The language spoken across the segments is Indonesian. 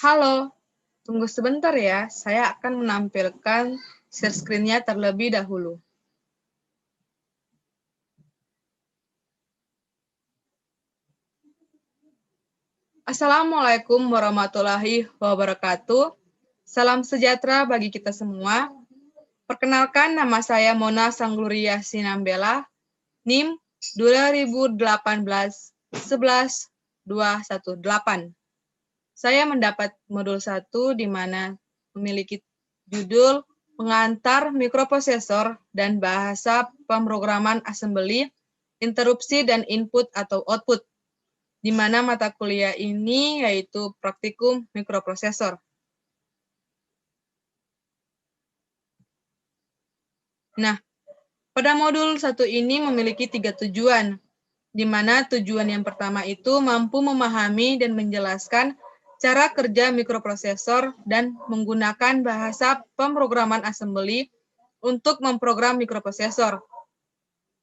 Halo, tunggu sebentar ya, saya akan menampilkan share screen-nya terlebih dahulu. Assalamualaikum warahmatullahi wabarakatuh. Salam sejahtera bagi kita semua. Perkenalkan, nama saya Mona Sanggluria Sinambela, NIM 2018 11 218. Saya mendapat modul 1 di mana memiliki judul pengantar mikroprosesor dan bahasa pemrograman assembly, interupsi dan input atau output, di mana mata kuliah ini yaitu praktikum mikroprosesor. Nah, pada modul 1 ini memiliki 3 tujuan, di mana tujuan yang pertama itu mampu memahami dan menjelaskan cara kerja mikroprosesor dan menggunakan bahasa pemrograman assembly untuk memprogram mikroprosesor.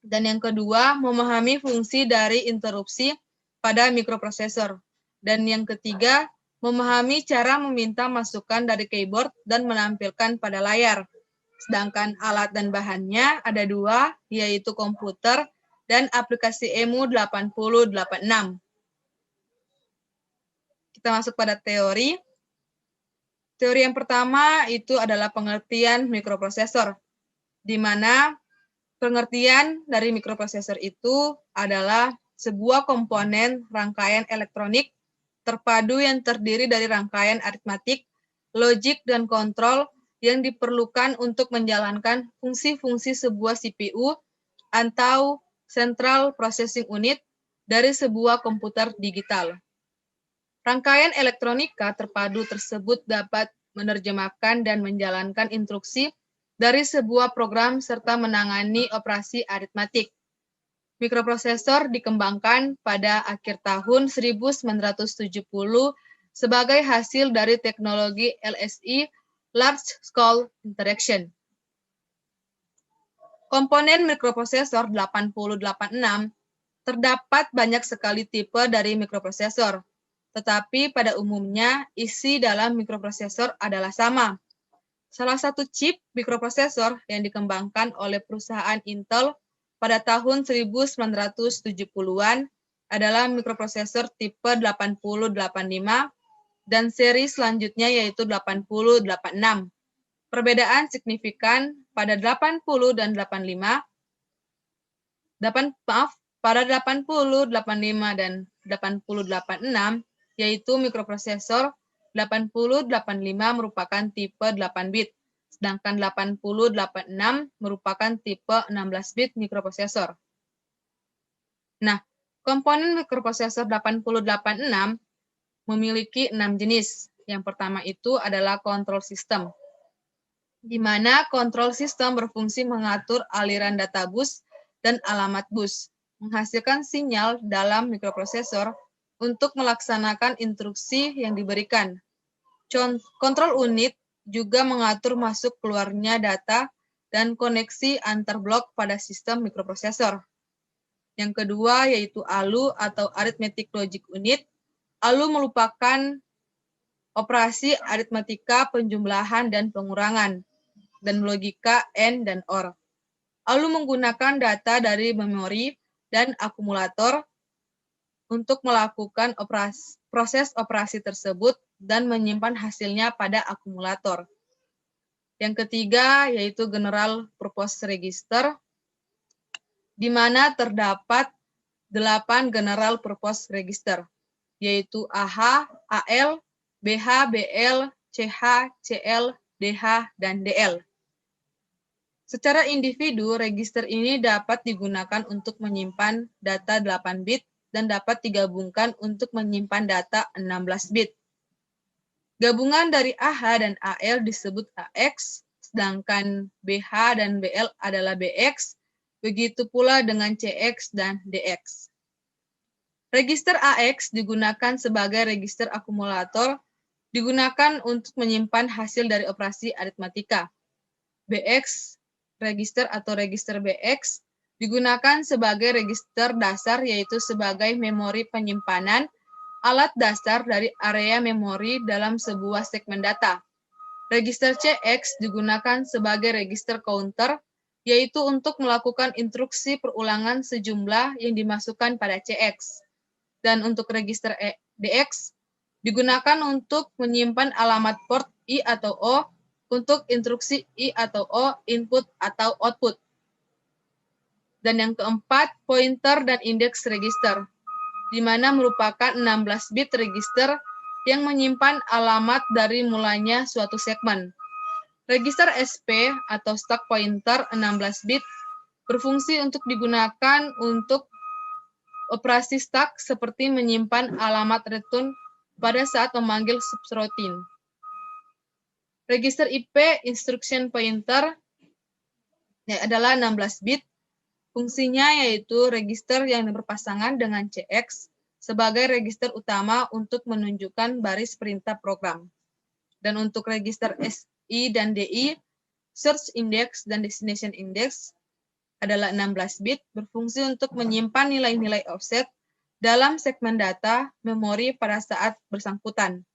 Dan yang kedua, memahami fungsi dari interupsi pada mikroprosesor. Dan yang ketiga, memahami cara meminta masukan dari keyboard dan menampilkan pada layar. Sedangkan alat dan bahannya ada 2, yaitu komputer dan aplikasi EMU 8086. Kita masuk pada teori. Teori yang pertama itu adalah pengertian mikroprosesor, di mana pengertian dari mikroprosesor itu adalah sebuah komponen rangkaian elektronik terpadu yang terdiri dari rangkaian aritmatik, logik, dan kontrol yang diperlukan untuk menjalankan fungsi-fungsi sebuah CPU atau Central Processing Unit dari sebuah komputer digital. Rangkaian elektronika terpadu tersebut dapat menerjemahkan dan menjalankan instruksi dari sebuah program serta menangani operasi aritmatik. Mikroprosesor dikembangkan pada akhir tahun 1970 sebagai hasil dari teknologi LSI, Large Scale Interaction. Komponen mikroprosesor 8086 terdapat banyak sekali tipe dari mikroprosesor, tetapi pada umumnya isi dalam mikroprosesor adalah sama. Salah satu chip mikroprosesor yang dikembangkan oleh perusahaan Intel pada tahun 1970-an adalah mikroprosesor tipe 8085 dan seri selanjutnya yaitu 8086. Perbedaan signifikan pada 80 dan 85, pada 80, 85 dan 8086 yaitu mikroprosesor 8085 merupakan tipe 8 bit, sedangkan 8086 merupakan tipe 16 bit mikroprosesor. Nah, komponen mikroprosesor 8086 memiliki 6 jenis. Yang pertama itu adalah control system, di mana control system berfungsi mengatur aliran data bus dan alamat bus, menghasilkan sinyal dalam mikroprosesor untuk melaksanakan instruksi yang diberikan. Kontrol unit juga mengatur masuk keluarnya data dan koneksi antar blok pada sistem mikroprosesor. Yang kedua yaitu ALU atau Arithmetic Logic Unit. ALU merupakan operasi aritmatika penjumlahan dan pengurangan, dan logika AND dan OR. ALU menggunakan data dari memori dan akumulator untuk melakukan proses operasi tersebut dan menyimpan hasilnya pada akumulator. Yang ketiga yaitu General Purpose Register, di mana terdapat 8 General Purpose Register, yaitu AH, AL, BH, BL, CH, CL, DH, dan DL. Secara individu, register ini dapat digunakan untuk menyimpan data 8 bit dan dapat digabungkan untuk menyimpan data 16 bit. Gabungan dari AH dan AL disebut AX, sedangkan BH dan BL adalah BX, begitu pula dengan CX dan DX. Register AX digunakan sebagai register akumulator, digunakan untuk menyimpan hasil dari operasi aritmatika. BX register atau register BX digunakan sebagai register dasar, yaitu sebagai memori penyimpanan alat dasar dari area memori dalam sebuah segmen data. Register CX digunakan sebagai register counter, yaitu untuk melakukan instruksi perulangan sejumlah yang dimasukkan pada CX. Dan untuk register DX digunakan untuk menyimpan alamat port I atau O untuk instruksi I atau O input atau output. Dan yang keempat, pointer dan index register, di mana merupakan 16 bit register yang menyimpan alamat dari mulanya suatu segmen. Register SP atau stack pointer 16 bit berfungsi untuk digunakan untuk operasi stack seperti menyimpan alamat return pada saat memanggil subroutine. Register IP instruction pointer adalah 16 bit. Fungsinya yaitu register yang berpasangan dengan CX sebagai register utama untuk menunjukkan baris perintah program. Dan untuk register SI dan DI, search index dan destination index adalah 16 bit, berfungsi untuk menyimpan nilai-nilai offset dalam segmen data memori pada saat bersangkutan.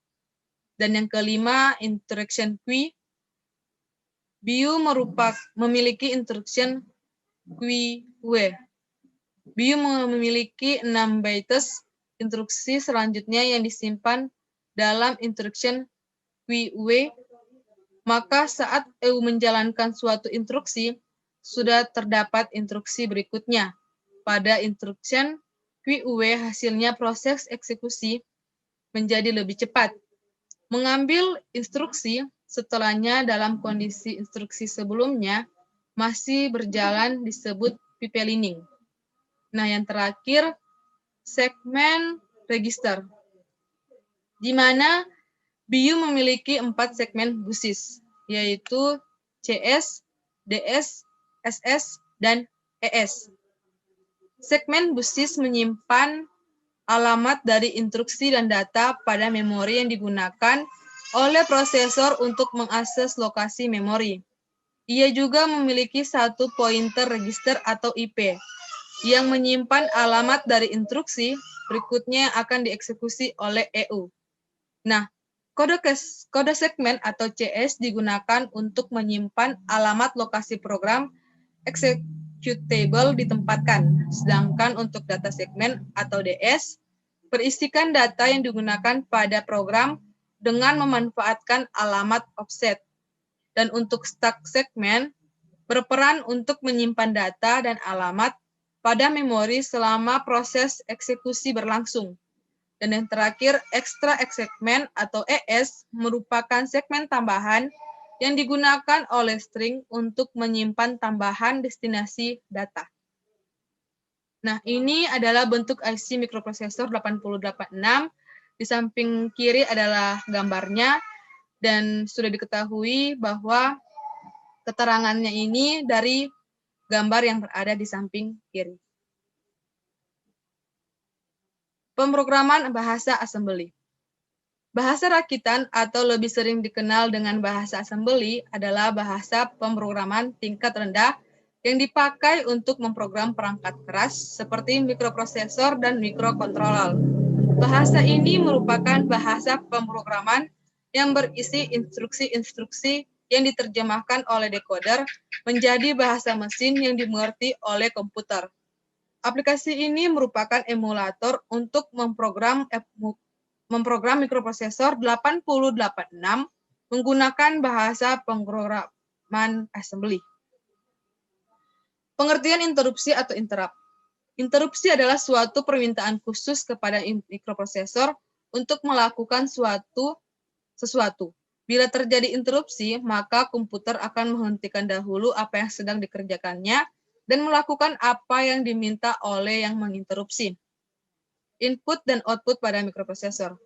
Dan yang kelima, instruction queue. BIU memiliki instruction queue. BIU memiliki 6 bytes instruksi selanjutnya yang disimpan dalam instruction queue, maka saat EU menjalankan suatu instruksi, sudah terdapat instruksi berikutnya. Pada instruction queue, hasilnya proses eksekusi menjadi lebih cepat. Mengambil instruksi setelahnya dalam kondisi instruksi sebelumnya masih berjalan disebut pipelining. Nah, yang terakhir, segmen register, di mana BIU memiliki 4 segmen busis, yaitu CS, DS, SS, dan ES. Segmen busis menyimpan alamat dari instruksi dan data pada memori yang digunakan oleh prosesor untuk mengakses lokasi memori. Ia juga memiliki satu pointer register atau IP yang menyimpan alamat dari instruksi berikutnya yang akan dieksekusi oleh EU. Nah, kode segmen atau CS digunakan untuk menyimpan alamat lokasi program executable ditempatkan, sedangkan untuk data segmen atau DS berisikan data yang digunakan pada program dengan memanfaatkan alamat offset. Dan untuk stack segmen berperan untuk menyimpan data dan alamat pada memori selama proses eksekusi berlangsung. Dan yang terakhir, extra segment atau ES merupakan segmen tambahan yang digunakan oleh string untuk menyimpan tambahan destinasi data. Nah, ini adalah bentuk IC microprocessor 8086. Di samping kiri adalah gambarnya, dan sudah diketahui bahwa keterangannya ini dari gambar yang berada di samping kiri. Pemrograman bahasa assembly. Bahasa rakitan atau lebih sering dikenal dengan bahasa assembly adalah bahasa pemrograman tingkat rendah yang dipakai untuk memprogram perangkat keras seperti mikroprosesor dan mikrokontroller. Bahasa ini merupakan bahasa pemrograman yang berisi instruksi-instruksi yang diterjemahkan oleh decoder menjadi bahasa mesin yang dimengerti oleh komputer. Aplikasi ini merupakan emulator untuk memprogram mikroprosesor 8086 menggunakan bahasa pemrograman assembly. Pengertian interupsi atau interrupt. Interupsi adalah suatu permintaan khusus kepada mikroprosesor untuk melakukan sesuatu. Bila terjadi interupsi, maka komputer akan menghentikan dahulu apa yang sedang dikerjakannya dan melakukan apa yang diminta oleh yang menginterupsi. Input dan output pada mikroprosesor.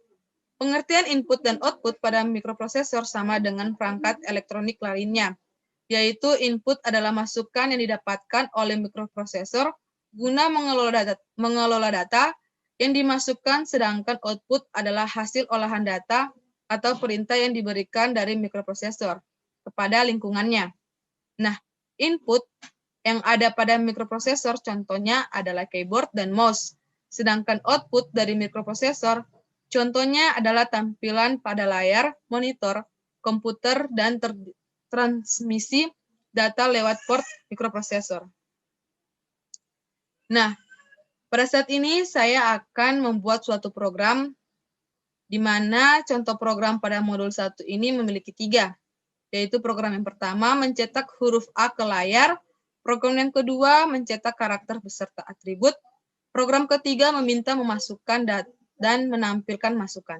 Pengertian input dan output pada mikroprosesor sama dengan perangkat elektronik lainnya, yaitu input adalah masukan yang didapatkan oleh mikroprosesor guna mengelola data yang dimasukkan, sedangkan output adalah hasil olahan data atau perintah yang diberikan dari mikroprosesor kepada lingkungannya. Nah, input yang ada pada mikroprosesor contohnya adalah keyboard dan mouse, sedangkan output dari mikroprosesor Contohnya adalah tampilan pada layar, monitor, komputer, dan transmisi data lewat port mikroprosesor. Nah, pada saat ini saya akan membuat suatu program di mana contoh program pada modul 1 ini memiliki 3, yaitu program yang pertama mencetak huruf A ke layar, program yang kedua mencetak karakter beserta atribut, program ketiga meminta memasukkan dan menampilkan masukan.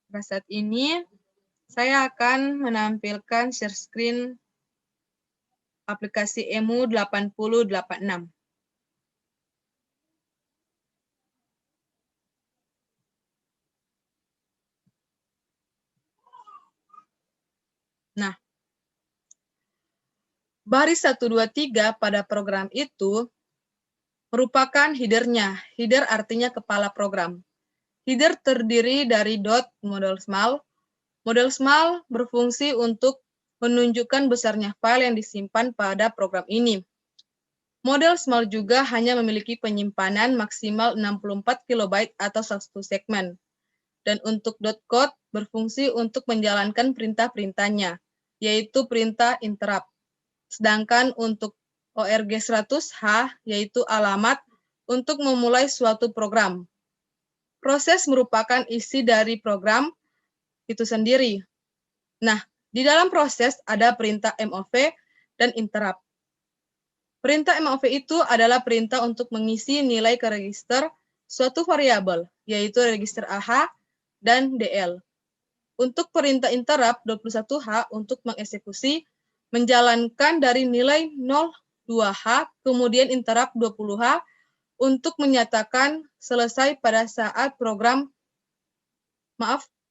Pada saat ini, saya akan menampilkan share screen aplikasi EMU 8086. Nah, baris 123 pada program itu merupakan header-nya. Header artinya kepala program. Header terdiri dari .model small. Model small berfungsi untuk menunjukkan besarnya file yang disimpan pada program ini. Model small juga hanya memiliki penyimpanan maksimal 64 KB atau 1 segmen. Dan untuk .code berfungsi untuk menjalankan perintah-perintahnya, yaitu perintah interrupt. Sedangkan untuk ORG100H, yaitu alamat untuk memulai suatu program. Proses merupakan isi dari program itu sendiri. Nah, di dalam proses ada perintah MOV dan interrupt. Perintah MOV itu adalah perintah untuk mengisi nilai ke register suatu variabel, yaitu register AH dan DL. Untuk perintah interrupt 21H untuk mengeksekusi, menjalankan dari nilai 02H, kemudian interrupt 20H untuk menyatakan selesai pada saat program,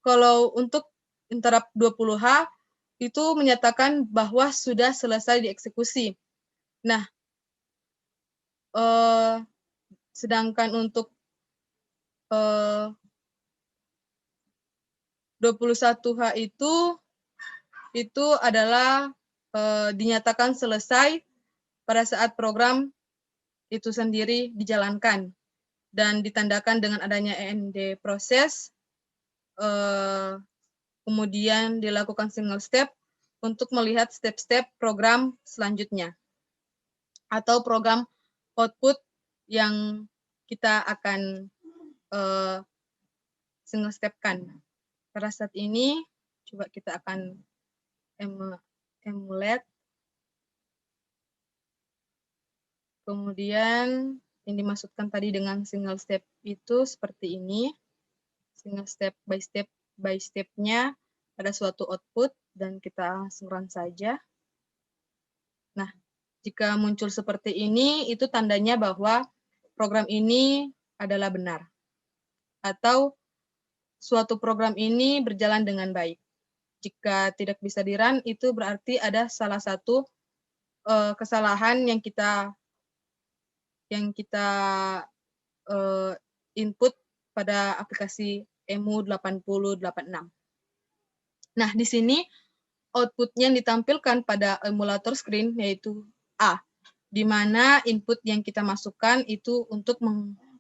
kalau untuk interrupt 20H itu menyatakan bahwa sudah selesai dieksekusi. Nah, sedangkan untuk 21H itu adalah dinyatakan selesai pada saat program itu sendiri dijalankan dan ditandakan dengan adanya END proses, kemudian dilakukan single step untuk melihat step-step program selanjutnya atau program output yang kita akan single step-kan. Pada saat ini, coba kita akan emulate. Kemudian yang dimaksudkan tadi dengan single step itu seperti ini. Single step by step-nya ada suatu output dan kita langsung run saja. Nah, jika muncul seperti ini, itu tandanya bahwa program ini adalah benar. Atau suatu program ini berjalan dengan baik. Jika tidak bisa di-run, itu berarti ada salah satu kesalahan yang kita input pada aplikasi EMU 8086. Nah, di sini output yang ditampilkan pada emulator screen yaitu A, di mana input yang kita masukkan itu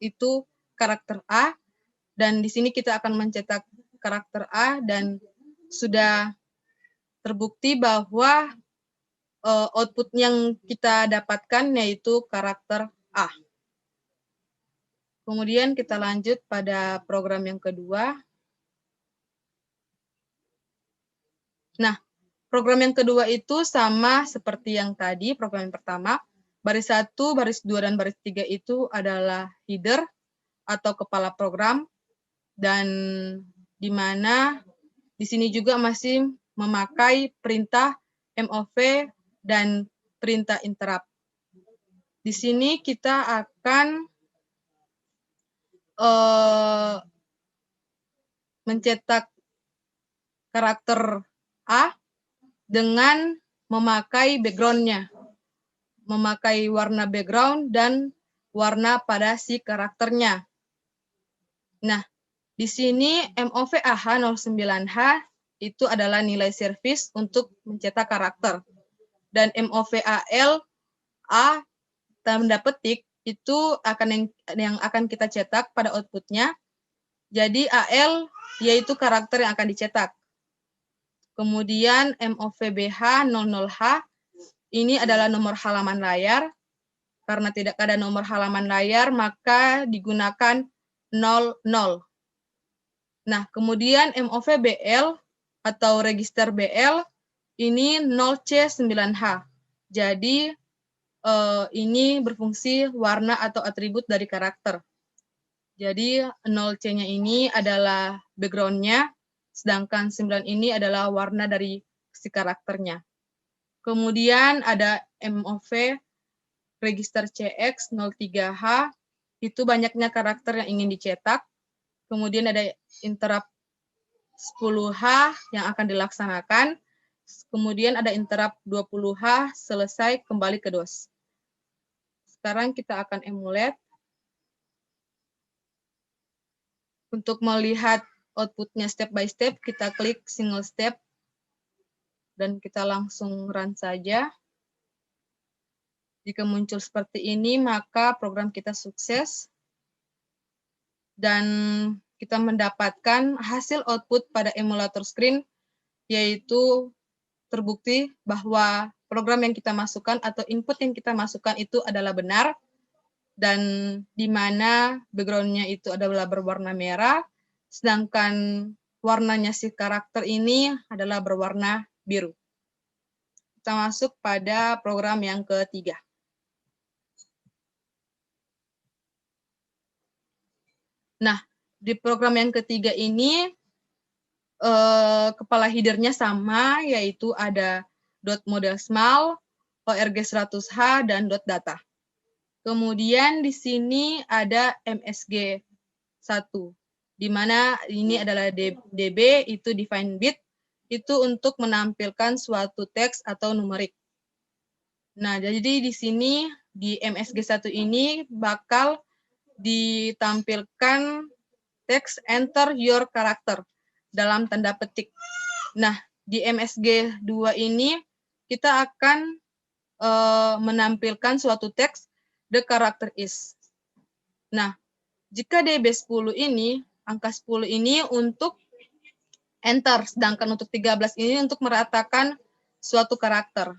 itu karakter A, dan di sini kita akan mencetak karakter A dan sudah terbukti bahwa output yang kita dapatkan yaitu karakter A. Kemudian kita lanjut pada program yang kedua. Nah, program yang kedua itu sama seperti yang tadi, program yang pertama. Baris 1, baris 2, dan baris 3 itu adalah header atau kepala program. Dan di mana di sini juga masih memakai perintah MOV dan perintah interrupt. Di sini kita akan mencetak karakter A dengan memakai background-nya, memakai warna background dan warna pada si karakternya. Nah, di sini MOV AH09H itu adalah nilai servis untuk mencetak karakter. dan MOVAL A tanda petik itu yang akan kita cetak pada outputnya. Jadi AL yaitu karakter yang akan dicetak. Kemudian MOVBH 00H ini adalah nomor halaman layar. Karena tidak ada nomor halaman layar, maka digunakan 00. Nah, kemudian MOVBL atau register BL ini 0C9H. Jadi ini berfungsi warna atau atribut dari karakter. Jadi 0C-nya ini adalah background-nya, sedangkan 9 ini adalah warna dari si karakternya. Kemudian ada MOV register CX03H, itu banyaknya karakter yang ingin dicetak. Kemudian ada interrupt 10H yang akan dilaksanakan. Kemudian ada interrupt 20H, selesai kembali ke DOS. Sekarang kita akan emulate. Untuk melihat outputnya step by step, kita klik single step. Dan kita langsung run saja. Jika muncul seperti ini, maka program kita sukses. Dan kita mendapatkan hasil output pada emulator screen, yaitu terbukti bahwa program yang kita masukkan atau input yang kita masukkan itu adalah benar, dan di mana background-nya itu adalah berwarna merah, sedangkan warnanya si karakter ini adalah berwarna biru. Kita masuk pada program yang ketiga. Nah, di program yang ketiga ini, kepala header-nya sama, yaitu ada .model_small, org100h, dan .data. Kemudian di sini ada MSG1, di mana ini adalah DB, itu define bit, itu untuk menampilkan suatu teks atau numerik. Nah, jadi di sini, di MSG1 ini bakal ditampilkan teks enter your character dalam tanda petik. Nah, di MSG2 ini kita akan menampilkan suatu teks the character is. Nah, jika DB10 ini, angka 10 ini untuk enter, sedangkan untuk 13 ini untuk meratakan suatu karakter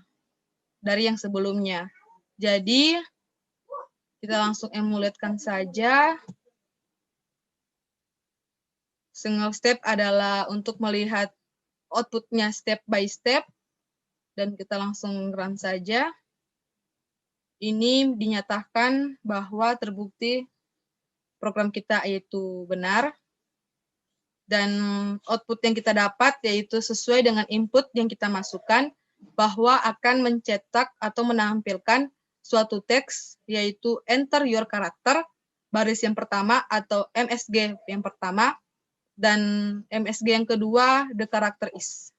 dari yang sebelumnya. Jadi, kita langsung emulatekan saja. Single step adalah untuk melihat outputnya step by step. Dan kita langsung run saja. Ini dinyatakan bahwa terbukti program kita yaitu benar. Dan output yang kita dapat yaitu sesuai dengan input yang kita masukkan, bahwa akan mencetak atau menampilkan suatu teks, yaitu enter your character, baris yang pertama atau MSG yang pertama, dan MSG yang kedua, the character is.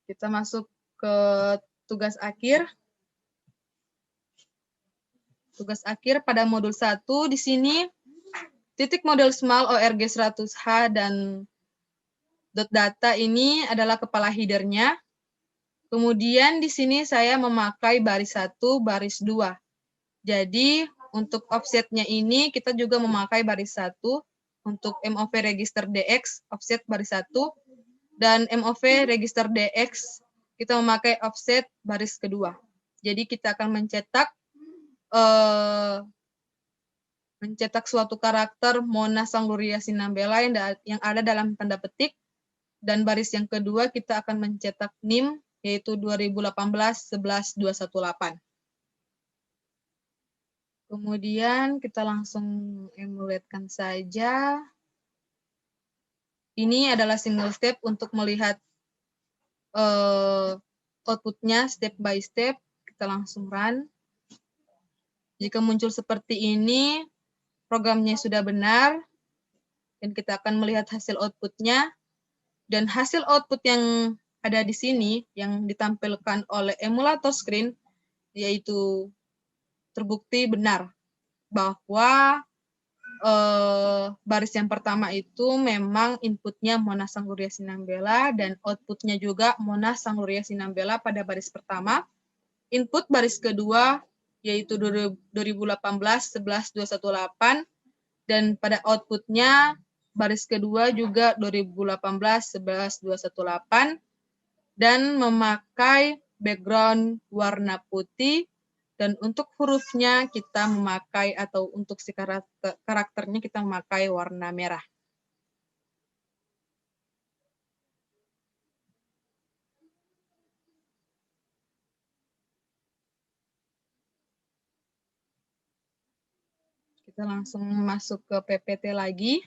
Kita masuk ke tugas akhir. Tugas akhir pada modul 1, di sini, titik model small org100h dan .data ini adalah kepala header-nya. Kemudian di sini saya memakai baris 1, baris 2. Jadi untuk offsetnya ini kita juga memakai baris 1. Untuk MOV register DX offset baris 1. Dan MOV register DX kita memakai offset baris kedua. Jadi kita akan mencetak suatu karakter Mona Sangluria Sinambela yang ada dalam tanda petik. Dan baris yang kedua kita akan mencetak NIM, yaitu 2018-11-218. Kemudian kita langsung emulatekan saja. Ini adalah single step untuk melihat outputnya step by step. Kita langsung run. Jika muncul seperti ini, programnya sudah benar. Dan kita akan melihat hasil outputnya. Dan hasil output yang ada di sini, yang ditampilkan oleh emulator screen, yaitu terbukti benar bahwa baris yang pertama itu memang inputnya Mona Sangguria Sinambela dan outputnya juga Mona Sangguria Sinambela pada baris pertama. Input baris kedua yaitu 2018 11 218 dan pada outputnya baris kedua juga 2018 11 218 dan memakai background warna putih. Dan untuk hurufnya kita memakai atau untuk si karakternya kita memakai warna merah. Kita langsung masuk ke PPT lagi.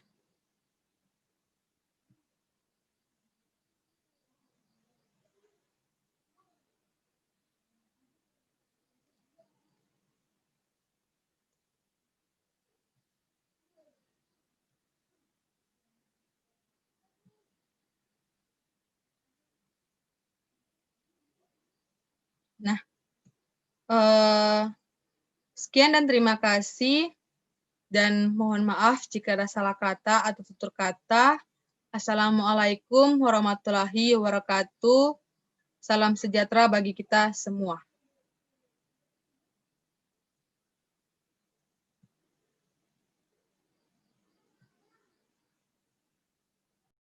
Nah, sekian dan terima kasih. Dan mohon maaf jika ada salah kata atau tutur kata. Assalamualaikum warahmatullahi wabarakatuh. Salam sejahtera bagi kita semua.